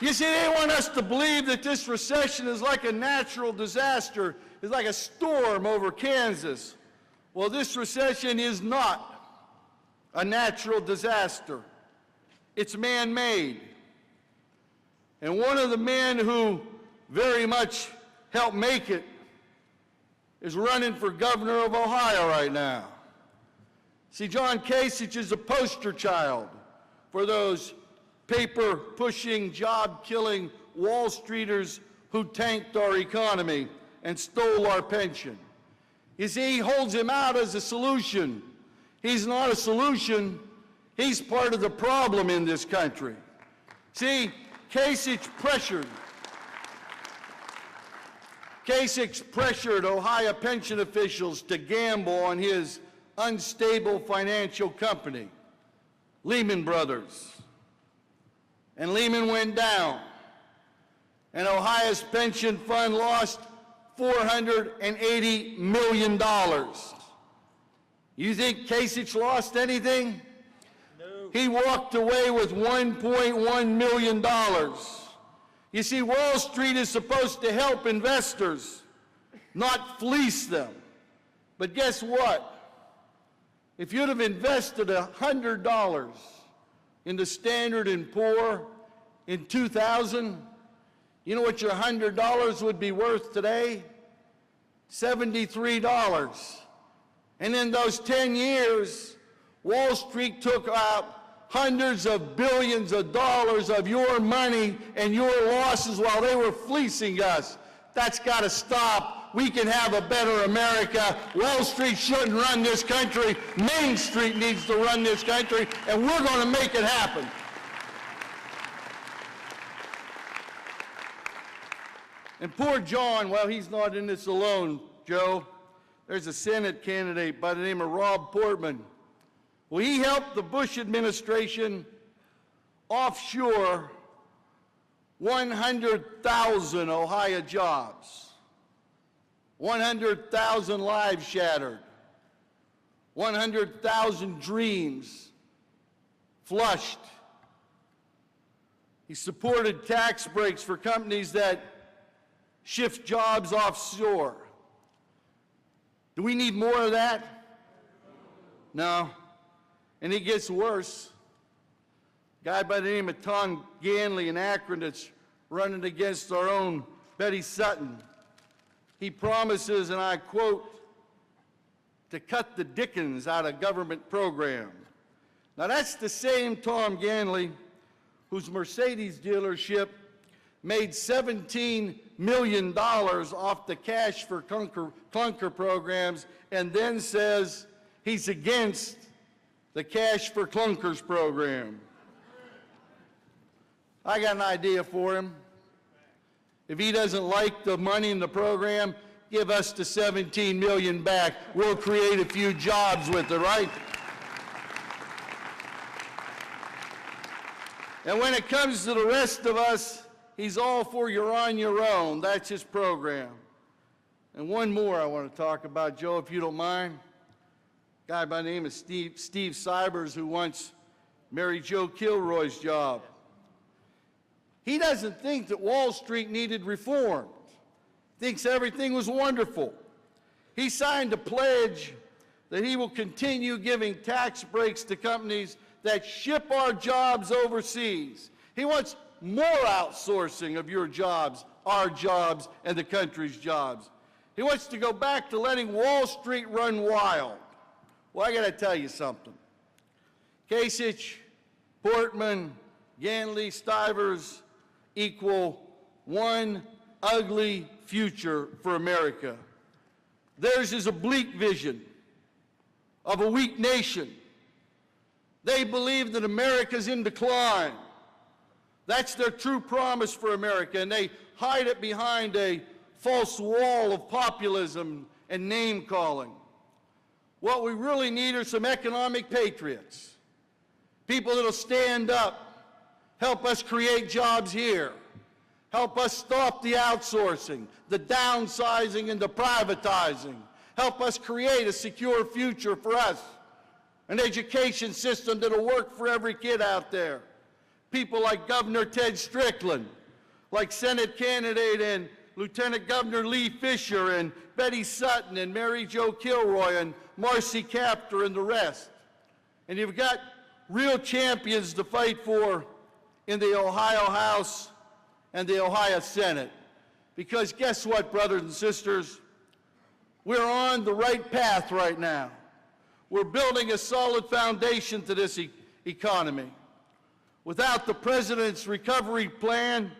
You see, they want us to believe that this recession is like a natural disaster, is like a storm over Kansas. Well, this recession is not a natural disaster. It's man-made. And one of the men who very much helped make it is running for governor of Ohio right now. See, John Kasich is a poster child for those paper-pushing, job-killing Wall Streeters who tanked our economy and stole our pension. You see, he holds him out as a solution. He's not a solution. He's part of the problem in this country. See, Kasich pressured Ohio pension officials to gamble on his unstable financial company, Lehman Brothers. And Lehman went down, and Ohio's pension fund lost $480 million. You think Kasich lost anything? No. He walked away with $1.1 million. You see, Wall Street is supposed to help investors, not fleece them. But guess what? If you'd have invested $100 in the Standard & Poor in 2000, you know what your $100 would be worth today? $73. And in those 10 years, Wall Street took out hundreds of billions of dollars of your money and your losses while they were fleecing us. That's got to stop. We can have a better America. Wall Street shouldn't run this country. Main Street needs to run this country, and we're going to make it happen. And poor John, well, he's not in this alone, Joe. There's a Senate candidate by the name of Rob Portman. Well, he helped the Bush administration offshore 100,000 Ohio jobs, 100,000 lives shattered, 100,000 dreams flushed. He supported tax breaks for companies that shift jobs offshore. Do we need more of that? No. And it gets worse. A guy by the name of Tom Ganley in Akron that's running against our own Betty Sutton. He promises, and I quote, to cut the dickens out of government programs. Now that's the same Tom Ganley whose Mercedes dealership made $17 million off the cash for clunker programs and then says he's against the Cash for Clunkers program. I got an idea for him. If he doesn't like the money in the program, give us the $17 million back. We'll create a few jobs with it, right? And when it comes to the rest of us, he's all for you're on your own. That's his program. And one more I want to talk about, Joe, if you don't mind. A guy by the name of Steve Stivers, who once married Jo Kilroy's job. He doesn't think that Wall Street needed reform. Thinks everything was wonderful. He signed a pledge that he will continue giving tax breaks to companies that ship our jobs overseas. He wants more outsourcing of your jobs, our jobs, and the country's jobs. He wants to go back to letting Wall Street run wild. Well, I got to tell you something. Kasich, Portman, Ganley, Stivers equal one ugly future for America. Theirs is a bleak vision of a weak nation. They believe that America's in decline. That's their true promise for America, and they hide it behind a false wall of populism and name-calling. What we really need are some economic patriots, people that'll stand up, help us create jobs here, help us stop the outsourcing, the downsizing, and the privatizing, help us create a secure future for us, an education system that'll work for every kid out there. people like Governor Ted Strickland, like Senate candidate and Lieutenant Governor Lee Fisher and Betty Sutton and Mary Jo Kilroy and Marcy Kaptur and the rest. And you've got real champions to fight for in the Ohio House and the Ohio Senate. Because guess what, brothers and sisters? We're on the right path right now. We're building a solid foundation to this economy. Without the president's recovery plan,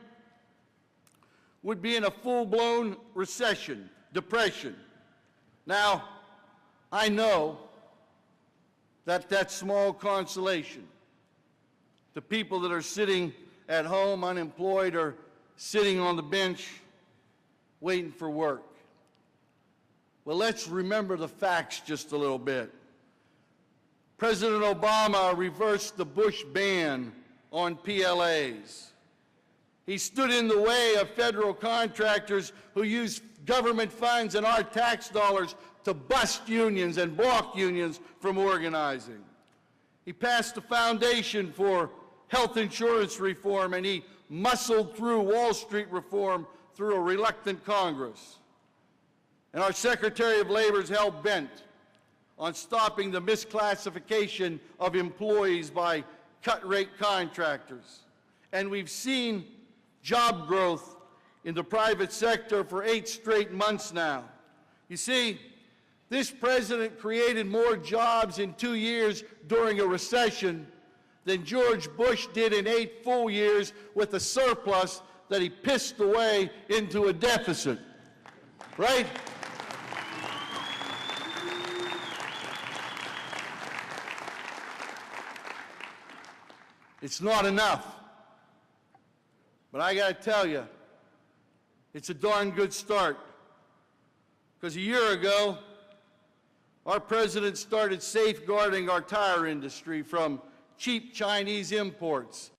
would be in a full-blown recession, depression. Now, I know that that's small consolation. The people that are sitting at home unemployed or sitting on the bench waiting for work. Well, let's remember the facts just a little bit. President Obama reversed the Bush ban on PLAs. He stood in the way of federal contractors who use government funds and our tax dollars to bust unions and block unions from organizing. He passed the foundation for health insurance reform, and he muscled through Wall Street reform through a reluctant Congress. And our Secretary of Labor is hell-bent on stopping the misclassification of employees by cut-rate contractors. And we've seen job growth in the private sector for 8 straight months now. You see, this president created more jobs in 2 years during a recession than George Bush did in 8 full years with a surplus that he pissed away into a deficit, right? It's not enough. But I got to tell you, it's a darn good start. Because a year ago, our president started safeguarding our tire industry from cheap Chinese imports.